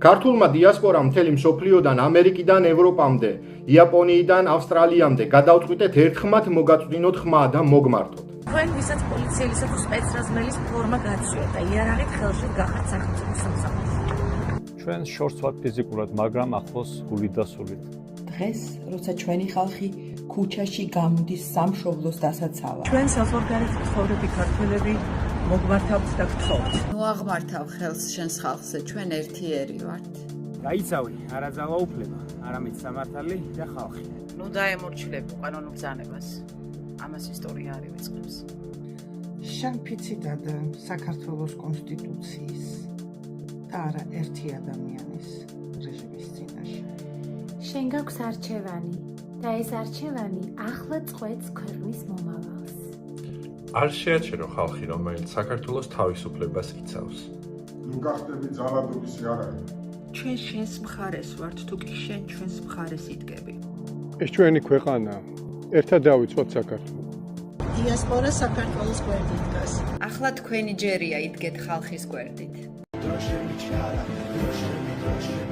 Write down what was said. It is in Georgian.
ქართულმა დიასპორამ მთელი მსოფლიოდან ამერიკიდან ევროპამდე, იაპონიიდან ავსტრალიამდე გადავწყვიტეთ ერთხმად მოგაწვდინოთ ხმა და მოგმართოთ. თქვენ ვისაც პოლიციელისა თუ სპეცრაზმელის ფორმა გაცვიეთ და იარაღით ხელში გახართ საქართველოს სამსახურში. ჩვენ შორს ვართ ფიზიკურად, მაგრამ ახლოს გულით და სულით. დღეს, როცა ჩვენი ხალხი ქუჩაში გამოდის სამშობლოს დასაცავად. ჩვენ საზღვარგარეთ მცხოვრები ქართველები მოგმართავთ და გთხოვთ. ნუ აღმართავ ხელს შენს ხალხზე, ჩვენ ერთიერი ვართ. გაიცავი, არა ძალაუფლება, არამედ სამართალი და ხალხი. ნუ დაემორჩილებ ყანონურ ბრძანებას. ამას ისტორია არ ივიწყებს. შენ ფიციდად საქართველოს კონსტიტუციის და არა ერთი ადამიანის რეჟიმის წინაშე. შენ გაქვს არჩევანი და ეს არჩევანი ახლა წყვეტს ქვეყნის მომავალს. არ შეაჩერო ხალხი, რომელიც საქართველოს თავისუფლებას იცავს. ნუ გახდები ძალადობის იარაღი. ჩვენ შენს მხარეს ვართ, თუ კი შენ ჩვენს მხარეს იდგები. ეს ჩვენი ქვეყანა, ერთად დავიცვათ საქართველოს. დიასპორა საქართველოს გვერდით დგას. ახლა თქვენი ჯერია იდგეთ ხალხის გვერდით. დროშები ჩარა, დროშები